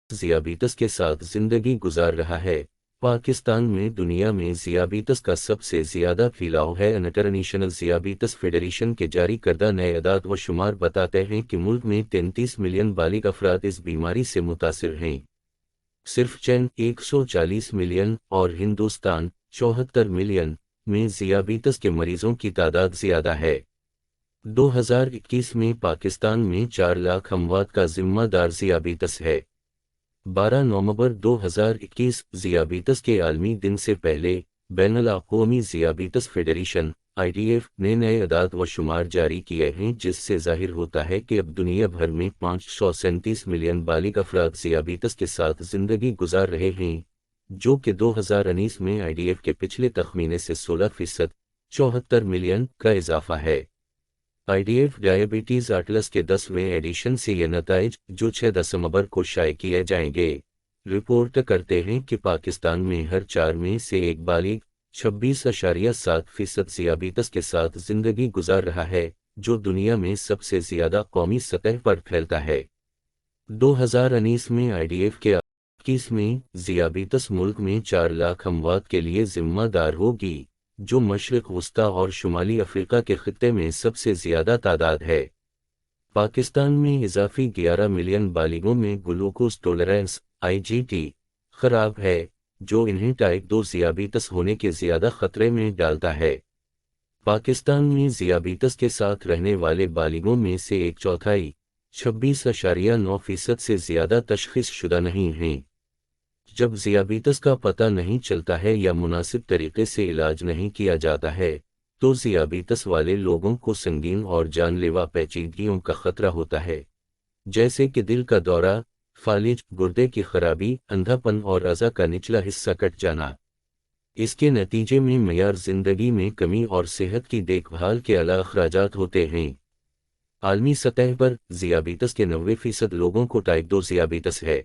ذیابیطس کے ساتھ زندگی گزار رہا ہے۔ پاکستان میں دنیا میں ذیابیطس کا سب سے زیادہ پھیلاؤ ہے۔ انٹرنیشنل ذیابیطس فیڈریشن کے جاری کردہ نئے اعداد و شمار بتاتے ہیں کہ ملک میں 33 ملین بالغ افراد اس بیماری سے متاثر ہیں۔ صرف چین 140 ملین اور ہندوستان 74 ملین میں ذیابیطس کے مریضوں کی تعداد زیادہ ہے۔ 2021 میں پاکستان میں 4 لاکھ اموات کا ذمہ دار ذیابیطس ہے۔ 12 نومبر 2021 ذیابیطس کے عالمی دن سے پہلے بین الاقوامی ذیابیطس فیڈریشن (IDF) نے نئے اعداد و شمار جاری کیے ہیں، جس سے ظاہر ہوتا ہے کہ اب دنیا بھر میں 537 ملین بالغ افراد ذیابیطس کے ساتھ زندگی گزار رہے ہیں، جو کہ 2019 میں IDF کے پچھلے تخمینے سے 16%، 74 ملین کا اضافہ ہے۔ IDF ڈائبٹیز اٹلس کے 10ویں ایڈیشن سے یہ نتائج، جو 6 دسمبر کو شائع کیے جائیں گے، رپورٹ کرتے ہیں کہ پاکستان میں ہر 4 میں سے ایک بالغ 26.7% ذیابیطس کے ساتھ زندگی گزار رہا ہے، جو دنیا میں سب سے زیادہ قومی سطح پر پھیلتا ہے۔ 2019 میں IDF کے 21 میں ذیابیطس ملک میں 4 لاکھ اموات کے لیے ذمہ دار ہوگی، جو مشرق وسطیٰ اور شمالی افریقہ کے خطے میں سب سے زیادہ تعداد ہے۔ پاکستان میں اضافی 11 ملین بالغوں میں گلوکوز ٹولرنس (IGT) خراب ہے، جو انہیں ٹائپ 2 ذیابیطس ہونے کے زیادہ خطرے میں ڈالتا ہے۔ پاکستان میں ذیابیطس کے ساتھ رہنے والے بالغوں میں سے ایک چوتھائی 26.9% سے زیادہ تشخیص شدہ نہیں ہیں۔ جب ذیابیطس کا پتہ نہیں چلتا ہے یا مناسب طریقے سے علاج نہیں کیا جاتا ہے، تو ذیابیطس والے لوگوں کو سنگین اور جان لیوا پیچیدگیوں کا خطرہ ہوتا ہے، جیسے کہ دل کا دورہ، فالج، گردے کی خرابی، اندھا پن اور اعضاء کا نچلا حصہ کٹ جانا۔ اس کے نتیجے میں معیار زندگی میں کمی اور صحت کی دیکھ بھال کے اعلیٰ اخراجات ہوتے ہیں۔ عالمی سطح پر ذیابیطس کے 90% لوگوں کو ٹائپ 2 ذیابیطس ہے۔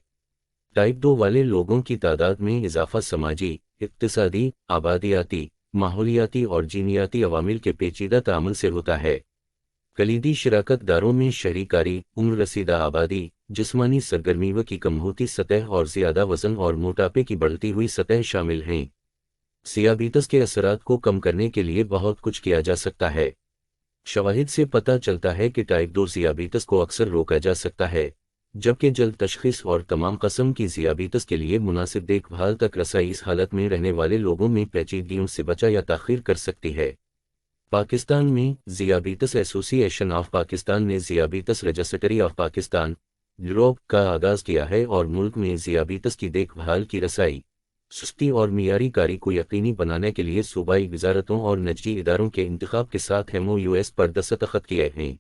ٹائپ 2 والے لوگوں کی تعداد میں اضافہ سماجی، اقتصادی، آبادیاتی، ماحولیاتی اور جینیاتی عوامل کے پیچیدہ تعامل سے ہوتا ہے۔ کلیدی شراکت داروں میں شہری کاری، عمر رسیدہ آبادی، جسمانی سرگرمیوں کی کم ہوتی سطح اور زیادہ وزن اور موٹاپے کی بڑھتی ہوئی سطح شامل ہیں۔ ذیابیطس کے اثرات کو کم کرنے کے لیے بہت کچھ کیا جا سکتا ہے۔ شواہد سے پتہ چلتا ہے کہ ٹائپ 2 ذیابیطس کو اکثر روکا جا سکتا ہے، جبکہ جلد تشخیص اور تمام قسم کی ذیابیطس کے لیے مناسب دیکھ بھال تک رسائی اس حالت میں رہنے والے لوگوں میں پیچیدگیوں سے بچا یا تاخیر کر سکتی ہے۔ پاکستان میں ذیابیطس ایسوسی ایشن آف پاکستان نے ذیابیطس رجسٹری آف پاکستان (یوروپ) کا آغاز کیا ہے اور ملک میں ذیابیطس کی دیکھ بھال کی رسائی، سستی اور معیاری کاری کو یقینی بنانے کے لیے صوبائی وزارتوں اور نجی اداروں کے انتخاب کے ساتھ MOUs پر دستخط کیے ہیں۔